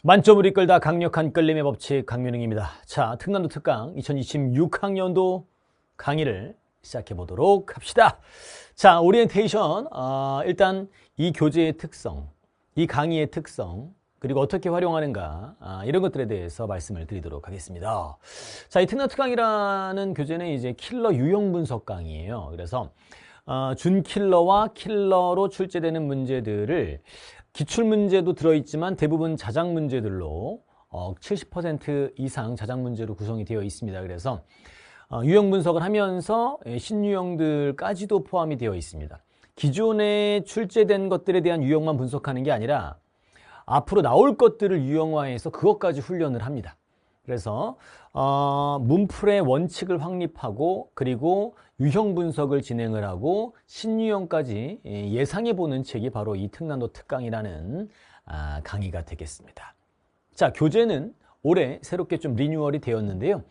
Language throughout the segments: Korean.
만점을 이끌다 강력한 끌림의 법칙 강민웅입니다. 자, 특난도 특강 2026학년도 강의를 시작해 보도록 합시다. 자, 오리엔테이션. 일단 이 교재의 특성, 이 강의의 특성, 그리고 어떻게 활용하는가, 이런 것들에 대해서 말씀을 드리도록 하겠습니다. 자, 이 특난도 특강이라는 교재는 이제 킬러 유형 분석 강의예요. 그래서 준킬러와 킬러로 출제되는 문제들을 기출문제도 들어있지만 대부분 자작 문제들로 70% 이상 자작 문제로 구성이 되어 있습니다. 그래서 유형 분석을 하면서 신유형들까지도 포함이 되어 있습니다. 기존에 출제된 것들에 대한 유형만 분석하는 게 아니라 앞으로 나올 것들을 유형화해서 그것까지 훈련을 합니다. 그래서 문풀의 원칙을 확립하고 그리고 유형 분석을 진행을 하고 신유형까지 예상해보는 책이 바로 이 특난도 특강이라는 강의가 되겠습니다. 자, 교재는 올해 새롭게 좀 리뉴얼이 되었는데요.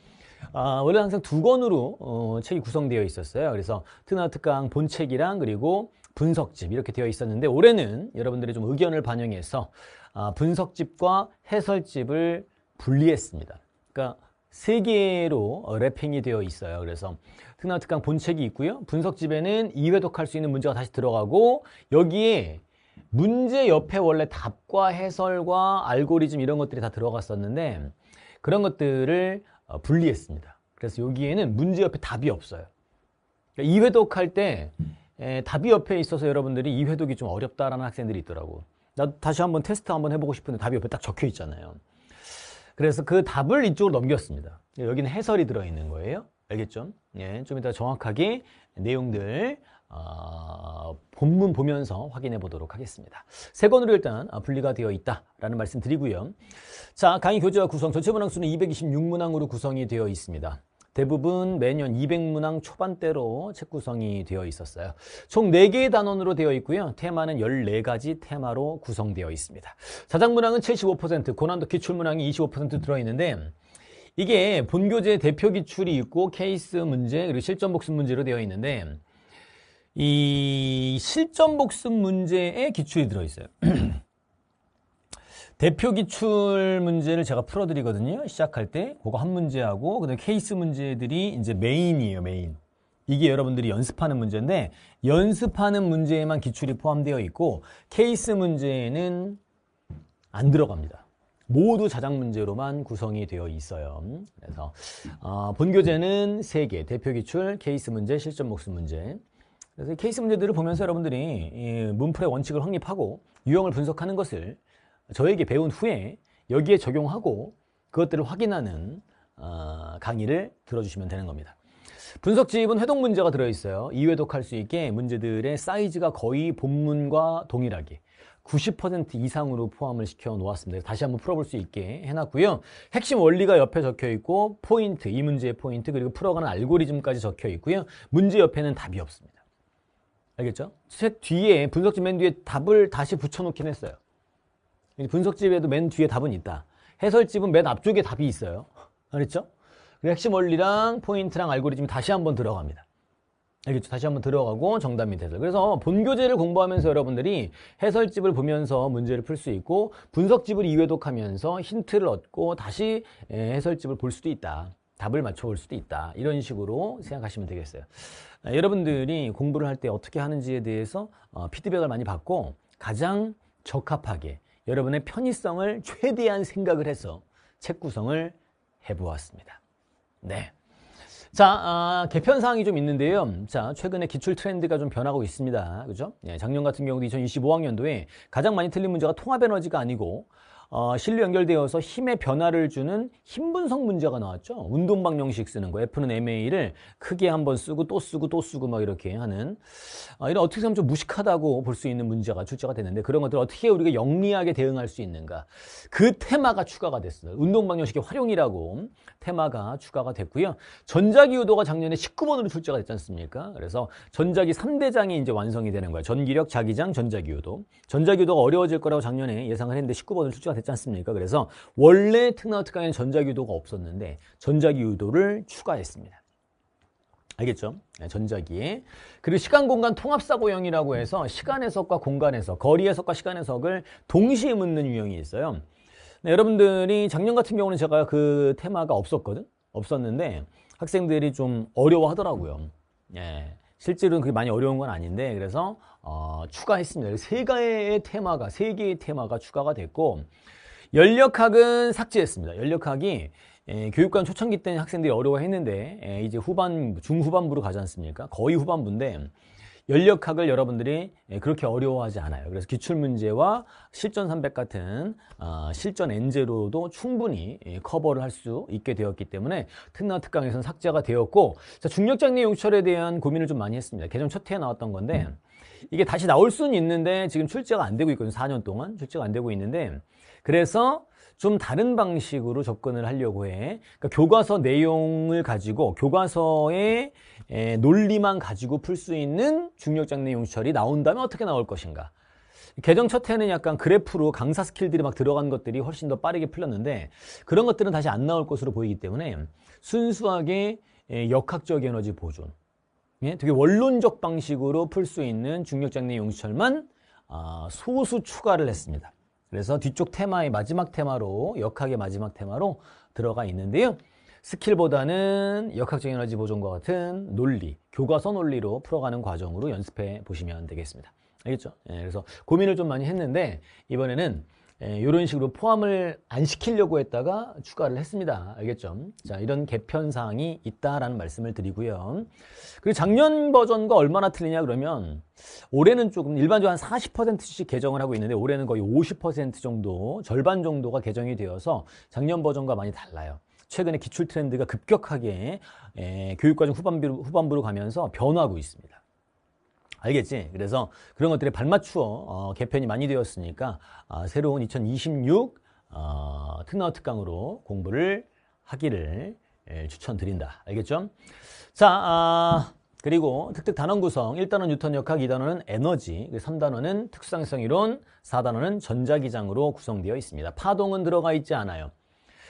원래 항상 두 권으로 책이 구성되어 있었어요. 그래서 특난도 특강 본책이랑 그리고 분석집 이렇게 되어 있었는데 올해는 여러분들의 좀 의견을 반영해서 분석집과 해설집을 분리했습니다. 그러니까 세 개로 랩핑이 되어 있어요. 그래서 특난도 특강 본책이 있고요. 분석집에는 2회독할 수 있는 문제가 다시 들어가고 여기에 문제 옆에 원래 답과 해설과 알고리즘 이런 것들이 다 들어갔었는데 그런 것들을 분리했습니다. 그래서 여기에는 문제 옆에 답이 없어요. 그러니까 2회독할 때 답이 옆에 있어서 여러분들이 2회독이 좀 어렵다라는 학생들이 있더라고. 나도 다시 한번 테스트 한번 해보고 싶은데 답이 옆에 딱 적혀 있잖아요. 그래서 그 답을 이쪽으로 넘겼습니다. 여기는 해설이 들어있는 거예요. 알겠죠? 예, 좀 이따 정확하게 내용들 본문 보면서 확인해 보도록 하겠습니다. 세 권으로 일단 분리가 되어 있다라는 말씀 드리고요. 자, 강의 교재와 구성 전체 문항수는 226문항으로 구성이 되어 있습니다. 대부분 매년 200문항 초반대로 책 구성이 되어 있었어요. 총 4개의 단원으로 되어 있고요. 테마는 14가지 테마로 구성되어 있습니다. 자작문항은 75%, 고난도 기출문항이 25% 들어있는데 이게 본교재 대표 기출이 있고 케이스 문제 그리고 실전 복습 문제로 되어 있는데 이 실전 복습 문제에 기출이 들어있어요. 대표 기출 문제를 제가 풀어드리거든요. 시작할 때 그거 한 문제하고 그다음에 케이스 문제들이 이제 메인이에요. 메인. 이게 여러분들이 연습하는 문제인데 연습하는 문제에만 기출이 포함되어 있고 케이스 문제에는 안 들어갑니다. 모두 자작 문제로만 구성이 되어 있어요. 그래서 본교재는 3개, 대표 기출, 케이스 문제, 실전 복습 문제. 그래서 케이스 문제들을 보면서 여러분들이 문풀의 원칙을 확립하고 유형을 분석하는 것을 저에게 배운 후에 여기에 적용하고 그것들을 확인하는 강의를 들어주시면 되는 겁니다. 분석집은 회독 문제가 들어있어요. 2회독할 수 있게 문제들의 사이즈가 거의 본문과 동일하게 90% 이상으로 포함을 시켜 놓았습니다. 다시 한번 풀어볼 수 있게 해놨고요. 핵심 원리가 옆에 적혀 있고 포인트, 이 문제의 포인트 그리고 풀어가는 알고리즘까지 적혀 있고요. 문제 옆에는 답이 없습니다. 알겠죠? 책 뒤에 분석집 맨 뒤에 답을 다시 붙여놓긴 했어요. 분석집에도 맨 뒤에 답은 있다. 해설집은 맨 앞쪽에 답이 있어요. 알겠죠? 그리고 핵심 원리랑 포인트랑 알고리즘이 다시 한번 들어갑니다. 알겠죠? 다시 한번 들어가고 정답 및 해설. 그래서 본교재를 공부하면서 여러분들이 해설집을 보면서 문제를 풀 수 있고 분석집을 2회독하면서 힌트를 얻고 다시 해설집을 볼 수도 있다. 답을 맞춰볼 수도 있다. 이런 식으로 생각하시면 되겠어요. 여러분들이 공부를 할 때 어떻게 하는지에 대해서 피드백을 많이 받고 가장 적합하게 여러분의 편의성을 최대한 생각을 해서 책 구성을 해보았습니다. 네. 자, 개편 사항이 좀 있는데요. 자, 최근에 기출 트렌드가 좀 변하고 있습니다. 그죠? 예, 작년 같은 경우도 2025학년도에 가장 많이 틀린 문제가 통합 에너지가 아니고 실로 연결되어서 힘의 변화를 주는 힘 분석 문제가 나왔죠. 운동 방정식 쓰는 거. F는 MA를 크게 한번 쓰고 또 쓰고 또 쓰고 막 이렇게 하는 이런 어떻게 보면 좀 무식하다고 볼 수 있는 문제가 출제가 됐는데 그런 것들을 어떻게 우리가 영리하게 대응할 수 있는가. 그 테마가 추가가 됐어요. 운동 방정식의 활용이라고 테마가 추가가 됐고요. 전자기 유도가 작년에 19번으로 출제가 됐지 않습니까? 그래서 전자기 3대장이 이제 완성이 되는 거예요. 전기력, 자기장, 전자기 유도. 전자기 유도가 어려워질 거라고 작년에 예상을 했는데 19번으로 출제가 됐지 않습니까? 그래서 원래 특난도 특강에는 전자기 유도가 없었는데 전자기 유도를 추가했습니다. 알겠죠? 네, 전자기에. 그리고 시간, 공간 통합사고형이라고 해서 시간 해석과 공간 해석, 거리 해석과 시간 해석을 동시에 묻는 유형이 있어요. 네, 여러분들이 작년 같은 경우는 제가 그 테마가 없었는데 학생들이 좀 어려워하더라고요. 예. 실제로는 그게 많이 어려운 건 아닌데 그래서 추가했습니다. 세 개의 테마가 추가가 됐고 연력학은 삭제했습니다. 연력학이 교육관 초창기 때는 학생들이 어려워했는데 이제 중후반부로 가지 않습니까? 거의 후반부인데 연력학을 여러분들이 그렇게 어려워하지 않아요. 그래서 기출문제와 실전 300 같은 실전 N제로도 충분히 커버를 할 수 있게 되었기 때문에 특강 특강에서는 삭제가 되었고 자, 중력장애 용철에 대한 고민을 좀 많이 했습니다. 개정 첫 해에 나왔던 건데 이게 다시 나올 수는 있는데 지금 출제가 안 되고 있거든요. 4년 동안 출제가 안 되고 있는데 그래서 좀 다른 방식으로 접근을 하려고 해. 그러니까 교과서 내용을 가지고 교과서의 논리만 가지고 풀 수 있는 중력장애 용철이 나온다면 어떻게 나올 것인가. 개정 첫 해는 약간 그래프로 강사 스킬들이 막 들어간 것들이 훨씬 더 빠르게 풀렸는데 그런 것들은 다시 안 나올 것으로 보이기 때문에 순수하게 역학적 에너지 보존, 되게 원론적 방식으로 풀 수 있는 중력장애 용철만 소수 추가를 했습니다. 그래서 뒤쪽 테마의 마지막 테마로 역학의 마지막 테마로 들어가 있는데요. 스킬보다는 역학적 에너지 보존과 같은 논리, 교과서 논리로 풀어가는 과정으로 연습해 보시면 되겠습니다. 알겠죠? 그래서 고민을 좀 많이 했는데 이번에는 이런 식으로 포함을 안 시키려고 했다가 추가를 했습니다. 알겠죠? 자, 이런 개편 사항이 있다라는 말씀을 드리고요. 그리고 작년 버전과 얼마나 틀리냐 그러면 올해는 조금 일반적으로 한 40%씩 개정을 하고 있는데 올해는 거의 50% 정도, 절반 정도가 개정이 되어서 작년 버전과 많이 달라요. 최근에 기출 트렌드가 급격하게 교육과정 후반부로 가면서 변화하고 있습니다. 알겠지? 그래서 그런 것들에 발맞추어 개편이 많이 되었으니까 새로운 2026 특강으로 공부를 하기를 추천드린다. 알겠죠? 자, 그리고 특특 단원 구성 1단원 뉴턴 역학, 2단원은 에너지, 3단원은 특수상성 이론, 4단원은 전자기장으로 구성되어 있습니다. 파동은 들어가 있지 않아요.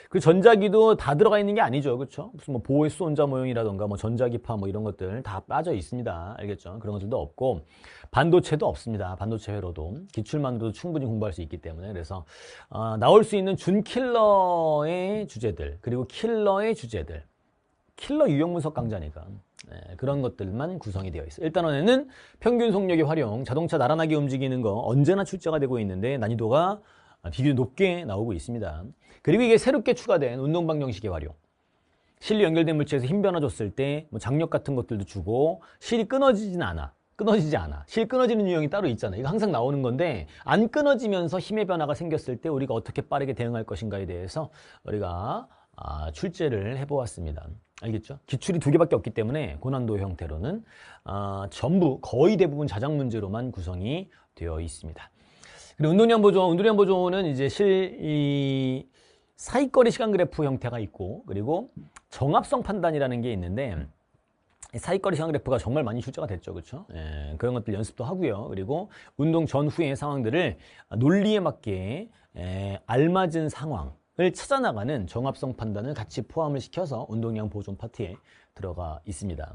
그 전자기도 다 들어가 있는 게 아니죠. 그렇죠? 무슨 뭐 보호 수온자 모형이라던가 뭐 전자기파 뭐 이런 것들 다 빠져 있습니다. 알겠죠? 그런 것들도 없고 반도체도 없습니다. 반도체 회로도 기출만으로도 충분히 공부할 수 있기 때문에 그래서 나올 수 있는 준킬러의 주제들 그리고 킬러의 주제들 킬러 유형 분석 강좌니까 그런 것들만 구성이 되어 있어요. 일단은 평균 속력의 활용, 자동차 나란하게 움직이는 거 언제나 출제가 되고 있는데 난이도가 비교적 높게 나오고 있습니다. 그리고 이게 새롭게 추가된 운동방정식의 활용. 실이 연결된 물체에서 힘 변화 줬을 때 뭐 장력 같은 것들도 주고 실이 끊어지지 않아. 실 끊어지는 유형이 따로 있잖아요. 이거 항상 나오는 건데 안 끊어지면서 힘의 변화가 생겼을 때 우리가 어떻게 빠르게 대응할 것인가에 대해서 우리가 출제를 해보았습니다. 알겠죠? 기출이 2개밖에 없기 때문에 고난도 형태로는 전부 거의 대부분 자작 문제로만 구성이 되어 있습니다. 그리고 운동량 보존은 이제 사이거리 시간 그래프 형태가 있고 그리고 정합성 판단이라는 게 있는데 사이거리 시간 그래프가 정말 많이 출제가 됐죠. 그렇죠? 그런 것들 연습도 하고요. 그리고 운동 전후의 상황들을 논리에 맞게 알맞은 상황을 찾아나가는 정합성 판단을 같이 포함을 시켜서 운동량 보존 파트에 들어가 있습니다.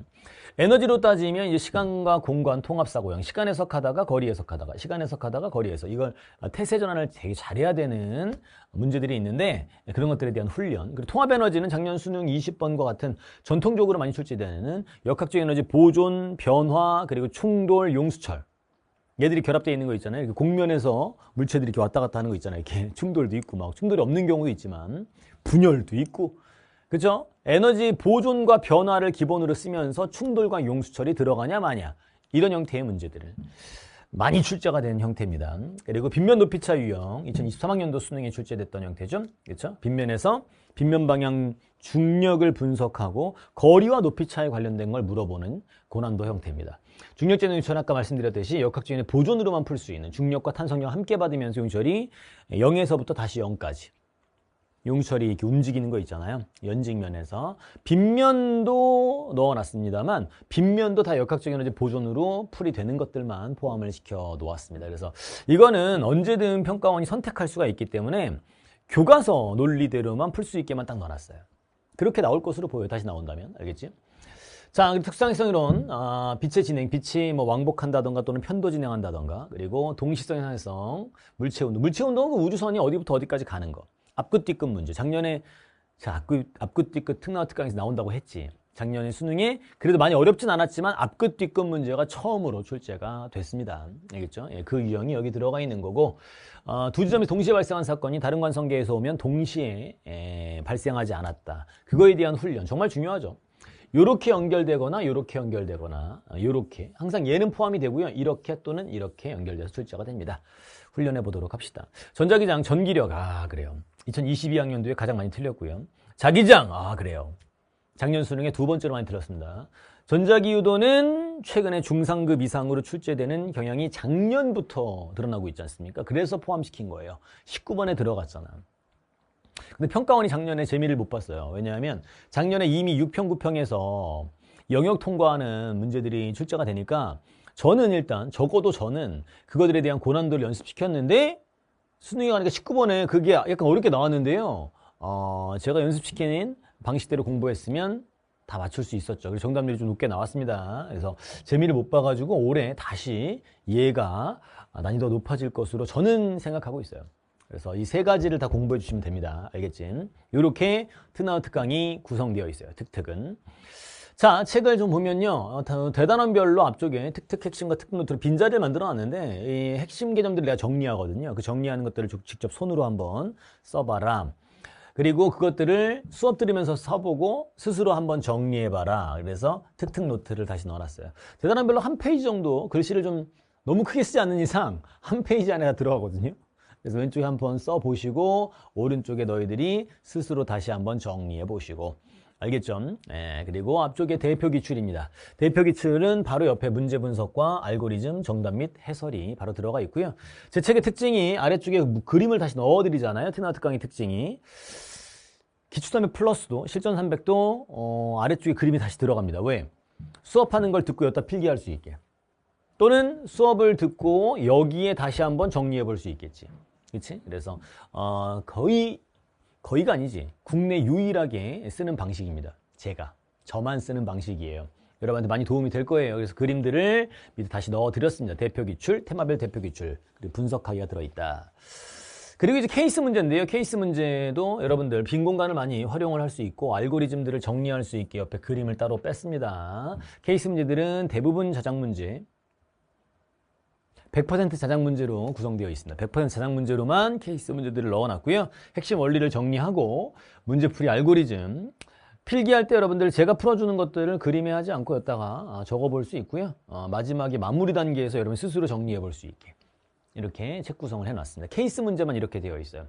에너지로 따지면 이제 시간과 공간 통합 사고형, 시간 해석하다가 거리 해석하다가, 시간 해석하다가 거리 해석. 이걸 태세 전환을 되게 잘해야 되는 문제들이 있는데 그런 것들에 대한 훈련. 그리고 통합 에너지는 작년 수능 20번과 같은 전통적으로 많이 출제되는 역학적 에너지 보존, 변화, 그리고 충돌, 용수철. 얘들이 결합되어 있는 거 있잖아요. 이렇게 공면에서 물체들이 이렇게 왔다 갔다 하는 거 있잖아요. 이렇게 충돌도 있고 막 충돌이 없는 경우도 있지만 분열도 있고. 그죠? 에너지 보존과 변화를 기본으로 쓰면서 충돌과 용수철이 들어가냐 마냐 이런 형태의 문제들을 많이 출제가 된 형태입니다. 그리고 빗면 높이차 유형 2023학년도 수능에 출제됐던 형태죠. 그렇죠? 빗면에서 빗면 방향 중력을 분석하고 거리와 높이차에 관련된 걸 물어보는 고난도 형태입니다. 중력제는 전 아까 말씀드렸듯이 역학적인 보존으로만 풀 수 있는 중력과 탄성력 함께 받으면서 용철이 0에서부터 다시 0까지 용철이 이렇게 움직이는 거 있잖아요. 연직면에서 빗면도 넣어놨습니다만 빗면도 다 역학적인 에너지 보존으로 풀이 되는 것들만 포함을 시켜 놓았습니다. 그래서 이거는 언제든 평가원이 선택할 수가 있기 때문에 교과서 논리대로만 풀 수 있게만 딱 넣어놨어요. 그렇게 나올 것으로 보여요. 다시 나온다면. 알겠지? 자, 그리고 특수상성 이론, 빛의 진행, 빛이 뭐 왕복한다던가 또는 편도 진행한다던가, 그리고 동시성 현상성, 물체운동. 물체운동은 우주선이 어디부터 어디까지 가는 거. 앞끝 뒤끝 문제. 작년에 자, 앞끝 뒤끝 특강 특강에서 나온다고 했지. 작년에 수능에 그래도 많이 어렵진 않았지만 앞끝 뒤끝 문제가 처음으로 출제가 됐습니다. 알겠죠? 예, 그 유형이 여기 들어가 있는 거고, 두 지점이 동시에 발생한 사건이 다른 관성계에서 오면 동시에 발생하지 않았다. 그거에 대한 훈련 정말 중요하죠. 요렇게 연결되거나 요렇게 연결되거나 요렇게 항상 얘는 포함이 되고요. 이렇게 또는 이렇게 연결돼서 출제가 됩니다. 훈련해 보도록 합시다. 전자기장 전기력 그래요. 2022학년도에 가장 많이 틀렸고요. 자기장 그래요. 작년 수능에 두 번째로 많이 틀렸습니다. 전자기유도는 최근에 중상급 이상으로 출제되는 경향이 작년부터 드러나고 있지 않습니까? 그래서 포함시킨 거예요. 19번에 들어갔잖아. 근데 평가원이 작년에 재미를 못 봤어요. 왜냐하면 작년에 이미 6평, 9평에서 영역 통과하는 문제들이 출제가 되니까 저는 일단 적어도 저는 그거들에 대한 고난도를 연습시켰는데 수능에 가니까 19번에 그게 약간 어렵게 나왔는데요. 제가 연습시킨 방식대로 공부했으면 다 맞출 수 있었죠. 그래서 정답률이 좀 높게 나왔습니다. 그래서 재미를 못 봐가지고 올해 다시 얘가 난이도가 높아질 것으로 저는 생각하고 있어요. 그래서 이 세 가지를 다 공부해 주시면 됩니다. 알겠지? 이렇게 특나우 특강이 구성되어 있어요. 특특은. 자, 책을 좀 보면요. 대단한 별로 앞쪽에 특특 핵심과 특노트로 빈자리를 만들어 놨는데 이 핵심 개념들을 내가 정리하거든요. 그 정리하는 것들을 직접 손으로 한번 써봐라. 그리고 그것들을 수업 들으면서 써보고 스스로 한번 정리해봐라. 그래서 특특 노트를 다시 넣어놨어요. 대단한 별로 한 페이지 정도 글씨를 좀 너무 크게 쓰지 않는 이상 한 페이지 안에 다 들어가거든요. 그래서 왼쪽에 한번 써보시고 오른쪽에 너희들이 스스로 다시 한번 정리해보시고 알겠죠? 네, 그리고 앞쪽에 대표 기출입니다. 대표 기출은 바로 옆에 문제 분석과 알고리즘, 정답 및 해설이 바로 들어가 있고요. 제 책의 특징이 아래쪽에 그림을 다시 넣어드리잖아요. 특나우 특강의 특징이. 기출담의 플러스도 실전 300도 아래쪽에 그림이 다시 들어갑니다. 왜? 수업하는 걸 듣고 여기다 필기할 수 있게. 또는 수업을 듣고 여기에 다시 한번 정리해 볼 수 있겠지. 그렇지? 그래서 거의가 아니지. 국내 유일하게 쓰는 방식입니다. 저만 쓰는 방식이에요. 여러분한테 많이 도움이 될 거예요. 그래서 그림들을 밑에 다시 넣어드렸습니다. 대표 기출, 테마별 대표 기출, 그리고 분석하기가 들어있다. 그리고 이제 케이스 문제인데요. 케이스 문제도 여러분들 빈 공간을 많이 활용을 할 수 있고 알고리즘들을 정리할 수 있게 옆에 그림을 따로 뺐습니다. 케이스 문제들은 대부분 자작 문제, 100% 자작 문제로 구성되어 있습니다. 100% 자작 문제로만 케이스 문제들을 넣어놨고요. 핵심 원리를 정리하고 문제풀이 알고리즘, 필기할 때 여러분들 제가 풀어주는 것들을 그림에 하지 않고 여기다가 적어볼 수 있고요. 마지막에 마무리 단계에서 여러분 스스로 정리해 볼 수 있게 이렇게 책 구성을 해놨습니다. 케이스 문제만 이렇게 되어 있어요.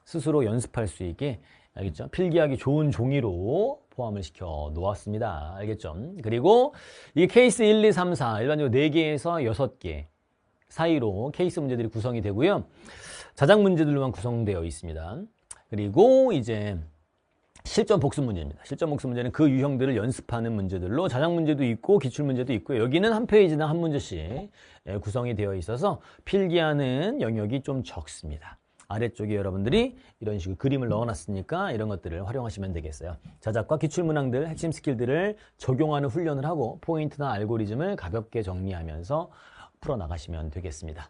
스스로 연습할 수 있게, 알겠죠? 필기하기 좋은 종이로 포함을 시켜 놓았습니다. 알겠죠? 그리고 이 케이스 1, 2, 3, 4 일반적으로 4개에서 6개 사이로 케이스 문제들이 구성이 되고요. 자작 문제들로만 구성되어 있습니다. 그리고 이제 실전 복습 문제입니다. 실전 복습 문제는 그 유형들을 연습하는 문제들로 자작 문제도 있고 기출 문제도 있고요. 여기는 한 페이지당 한 문제씩 구성이 되어 있어서 필기하는 영역이 좀 적습니다. 아래쪽에 여러분들이 이런 식으로 그림을 넣어놨으니까 이런 것들을 활용하시면 되겠어요. 자작과 기출 문항들, 핵심 스킬들을 적용하는 훈련을 하고 포인트나 알고리즘을 가볍게 정리하면서 풀어나가시면 되겠습니다.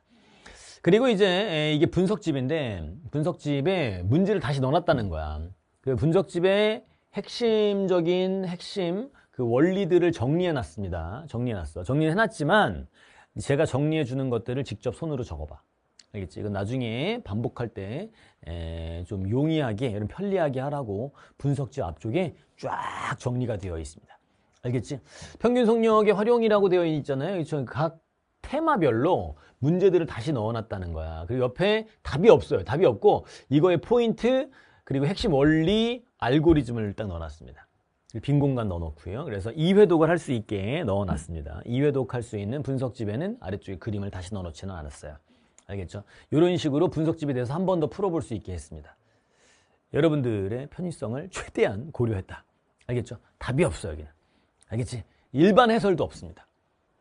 그리고 이제 이게 분석집인데 분석집에 문제를 다시 넣어놨다는 거야. 그 분석집에 핵심적인 핵심 그 원리들을 정리해놨습니다. 정리해놨지만 제가 정리해주는 것들을 직접 손으로 적어봐. 알겠지? 이건 나중에 반복할 때 좀 용이하게, 이런 편리하게 하라고 분석집 앞쪽에 쫙 정리가 되어 있습니다. 알겠지? 평균 속력의 활용이라고 되어 있잖아요. 각 테마별로 문제들을 다시 넣어놨다는 거야. 그리고 옆에 답이 없어요. 답이 없고 이거의 포인트 그리고 핵심 원리 알고리즘을 딱 넣어놨습니다. 빈 공간 넣어놓고요. 그래서 2회독을 할 수 있게 넣어놨습니다. 2회독 할 수 있는 분석집에는 아래쪽에 그림을 다시 넣어놓지는 않았어요. 알겠죠? 이런 식으로 분석집에 대해서 한 번 더 풀어볼 수 있게 했습니다. 여러분들의 편의성을 최대한 고려했다. 알겠죠? 답이 없어요, 여기는. 알겠지? 일반 해설도 없습니다.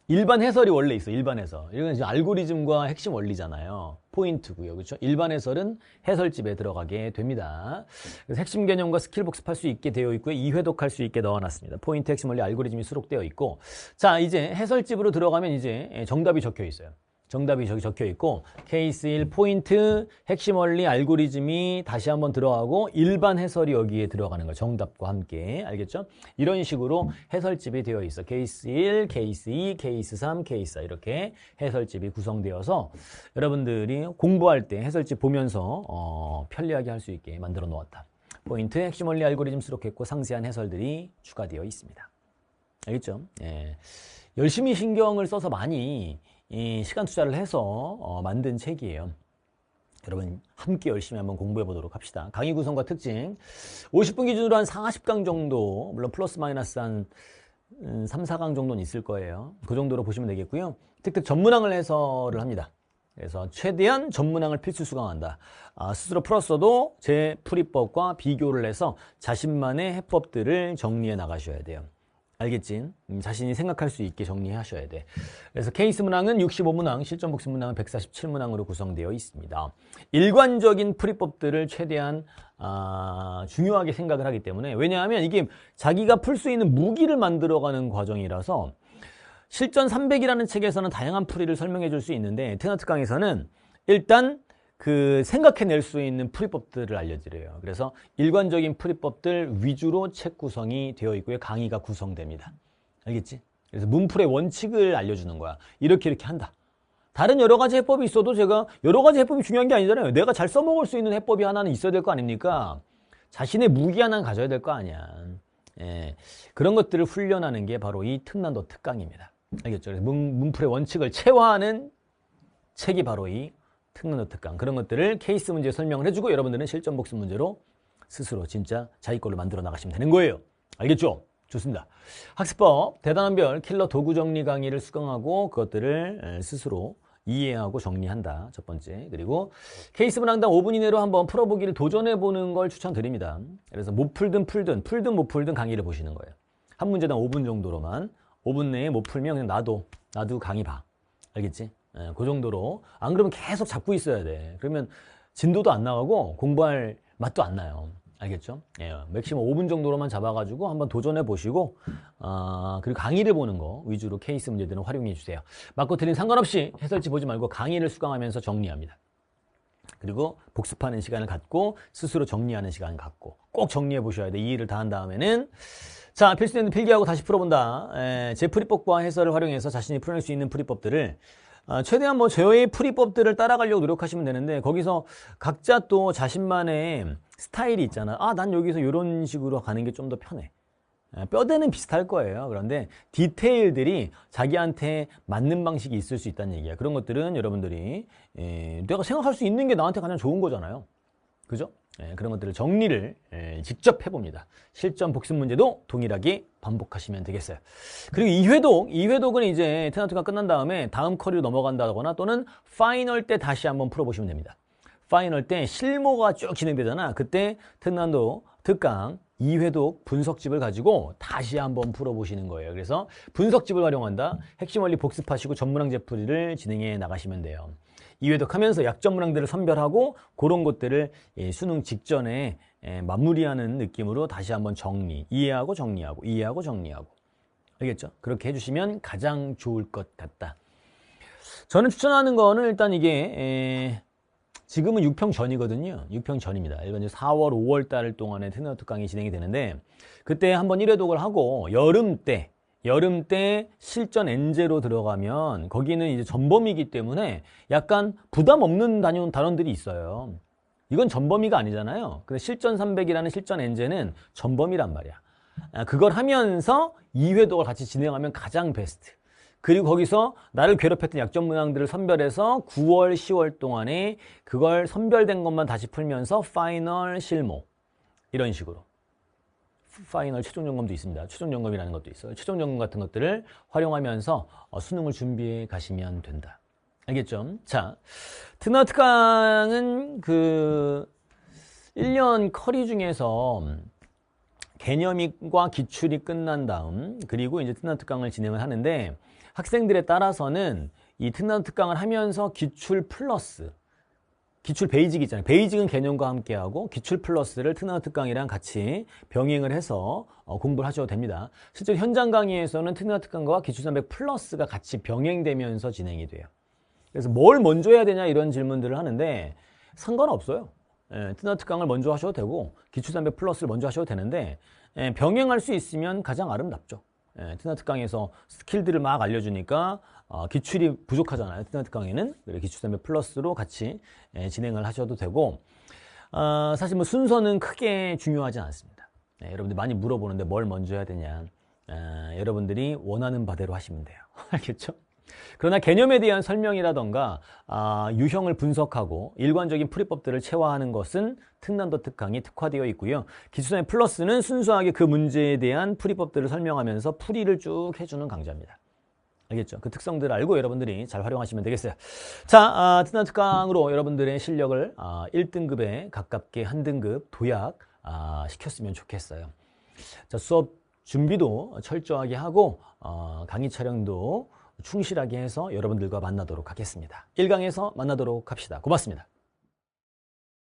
일반 해설이 원래 있어. 일반 해설. 이건 지금 알고리즘과 핵심 원리잖아요. 포인트고요. 그렇죠? 일반 해설은 해설집에 들어가게 됩니다. 그래서 핵심 개념과 스킬 복습할 수 있게 되어 있고요. 2회독할 수 있게 넣어놨습니다. 포인트, 핵심 원리, 알고리즘이 수록되어 있고 자, 이제 해설집으로 들어가면 이제 정답이 적혀 있어요. 정답이 저기 적혀 있고 케이스 1 포인트 핵심 원리 알고리즘이 다시 한번 들어가고 일반 해설이 여기에 들어가는 거예요. 정답과 함께. 알겠죠? 이런 식으로 해설집이 되어 있어. 케이스 1, 케이스 2, 케이스 3, 케이스 4 이렇게 해설집이 구성되어서 여러분들이 공부할 때 해설집 보면서 편리하게 할 수 있게 만들어 놓았다. 포인트 핵심 원리 알고리즘 수록했고 상세한 해설들이 추가되어 있습니다. 알겠죠? 예. 열심히 신경을 써서 많이 시간 투자를 해서 만든 책이에요. 여러분 함께 열심히 한번 공부해 보도록 합시다. 강의 구성과 특징 50분 기준으로 한 40강 정도 물론 플러스 마이너스 한 3, 4강 정도는 있을 거예요. 그 정도로 보시면 되겠고요. 특특 전문항을 해설을 합니다. 그래서 최대한 전문항을 필수 수강한다. 스스로 풀었어도 제 풀이법과 비교를 해서 자신만의 해법들을 정리해 나가셔야 돼요. 알겠지? 자신이 생각할 수 있게 정리하셔야 돼. 그래서 케이스 문항은 65문항, 실전 복습 문항은 147문항으로 구성되어 있습니다. 일관적인 풀이법들을 최대한 중요하게 생각을 하기 때문에 왜냐하면 이게 자기가 풀 수 있는 무기를 만들어가는 과정이라서 실전 300이라는 책에서는 다양한 풀이를 설명해 줄 수 있는데 테너특강에서는 일단 그 생각해낼 수 있는 풀이법들을 알려드려요. 그래서 일관적인 풀이법들 위주로 책 구성이 되어 있고요. 강의가 구성됩니다. 알겠지? 그래서 문풀의 원칙을 알려주는 거야. 이렇게 한다. 다른 여러 가지 해법이 있어도 제가 여러 가지 해법이 중요한 게 아니잖아요. 내가 잘 써먹을 수 있는 해법이 하나는 있어야 될 거 아닙니까? 자신의 무기 하나는 가져야 될 거 아니야. 예. 그런 것들을 훈련하는 게 바로 이 특난도 특강입니다. 알겠죠? 그래서 문풀의 원칙을 체화하는 책이 바로 이 특난도 특강. 그런 것들을 케이스 문제 설명을 해주고 여러분들은 실전 복습 문제로 스스로 진짜 자기 걸로 만들어 나가시면 되는 거예요. 알겠죠? 좋습니다. 학습법 대단한 별 킬러 도구 정리 강의를 수강하고 그것들을 스스로 이해하고 정리한다. 첫 번째. 그리고 케이스 문항당 5분 이내로 한번 풀어보기를 도전해보는 걸 추천드립니다. 그래서 못 풀든 풀든 못 풀든 강의를 보시는 거예요. 한 문제당 5분 정도로만 5분 내에 못 풀면 그냥 나도 강의 봐. 알겠지? 그 정도로. 안 그러면 계속 잡고 있어야 돼. 그러면 진도도 안 나가고 공부할 맛도 안 나요. 알겠죠? 예, 맥시멈 5분 정도로만 잡아가지고 한번 도전해 보시고 그리고 강의를 보는 거 위주로 케이스 문제들은 활용해 주세요. 맞고 틀린 상관없이 해설지 보지 말고 강의를 수강하면서 정리합니다. 그리고 복습하는 시간을 갖고 스스로 정리하는 시간을 갖고 꼭 정리해 보셔야 돼. 이 일을 다 한 다음에는 자, 필수된 필기하고 다시 풀어본다. 제 풀이법과 해설을 활용해서 자신이 풀어낼 수 있는 풀이법들을 최대한 저의 풀이법들을 따라가려고 노력하시면 되는데 거기서 각자 또 자신만의 스타일이 있잖아. 난 여기서 이런 식으로 가는 게 좀 더 편해. 뼈대는 비슷할 거예요. 그런데 디테일들이 자기한테 맞는 방식이 있을 수 있다는 얘기야. 그런 것들은 여러분들이 내가 생각할 수 있는 게 나한테 가장 좋은 거잖아요. 그죠? 그런 것들을 정리를 직접 해봅니다. 실전 복습 문제도 동일하게 반복하시면 되겠어요. 그리고 2회독은 이제 테너특강 끝난 다음에 다음 커리로 넘어간다거나 또는 파이널 때 다시 한번 풀어보시면 됩니다. 파이널 때 실무가 쭉 진행되잖아. 그때 특난도 특강 2회독 분석집을 가지고 다시 한번 풀어보시는 거예요. 그래서 분석집을 활용한다. 핵심 원리 복습하시고 전문항제 풀이를 진행해 나가시면 돼요. 2회독 하면서 약점 문항들을 선별하고 그런 것들을 수능 직전에 마무리하는 느낌으로 다시 한번 이해하고 정리하고 이해하고 정리하고. 알겠죠? 그렇게 해주시면 가장 좋을 것 같다. 저는 추천하는 거는 일단 이게 지금은 6평 전이거든요. 6평 전입니다. 일반적으로 4월, 5월 달 동안에 테너특강이 진행이 되는데 그때 한번 1회독을 하고 여름 때 실전 엔제로 들어가면 거기는 이제 전범위이기 때문에 약간 부담 없는 단원들이 있어요. 이건 전범위가 아니잖아요. 근데 실전 300이라는 실전 엔제는 전범위란 말이야. 그걸 하면서 2회독을 같이 진행하면 가장 베스트. 그리고 거기서 나를 괴롭혔던 약점 문항들을 선별해서 9월, 10월 동안에 그걸 선별된 것만 다시 풀면서 파이널 실무 이런 식으로. 파이널 최종 점검도 있습니다. 최종 점검이라는 것도 있어요. 최종 점검 같은 것들을 활용하면서 수능을 준비해 가시면 된다. 알겠죠? 자, 특강은 그 1년 커리 중에서 개념과 기출이 끝난 다음 그리고 이제 특강을 진행을 하는데 학생들에 따라서는 이 특강을 하면서 기출 플러스 기출 베이직 있잖아요. 베이직은 개념과 함께하고 기출 플러스를 특강이랑 같이 병행을 해서 공부를 하셔도 됩니다. 실제 현장 강의에서는 특강과 기출 300 플러스가 같이 병행되면서 진행이 돼요. 그래서 뭘 먼저 해야 되냐 이런 질문들을 하는데 상관없어요. 특단 특강을 먼저 하셔도 되고 기초담배 플러스를 먼저 하셔도 되는데 병행할 수 있으면 가장 아름답죠. 특단 특강에서 스킬들을 막 알려주니까 기출이 부족하잖아요. 특단 특강에는 기초담배 플러스로 같이 진행을 하셔도 되고 사실 뭐 순서는 크게 중요하지 않습니다. 여러분들 많이 물어보는데 뭘 먼저 해야 되냐. 여러분들이 원하는 바대로 하시면 돼요. 알겠죠? 그러나 개념에 대한 설명이라던가 유형을 분석하고 일관적인 풀이법들을 체화하는 것은 특난도 특강이 특화되어 있고요. 기초단위 플러스는 순수하게 그 문제에 대한 풀이법들을 설명하면서 풀이를 쭉 해주는 강좌입니다. 알겠죠? 그 특성들을 알고 여러분들이 잘 활용하시면 되겠어요. 자, 특단 특강으로 여러분들의 실력을 1등급에 가깝게 한 등급 도약 시켰으면 좋겠어요. 자, 수업 준비도 철저하게 하고 강의 촬영도 충실하게 해서 여러분들과 만나도록 하겠습니다. 1강에서 만나도록 합시다. 고맙습니다.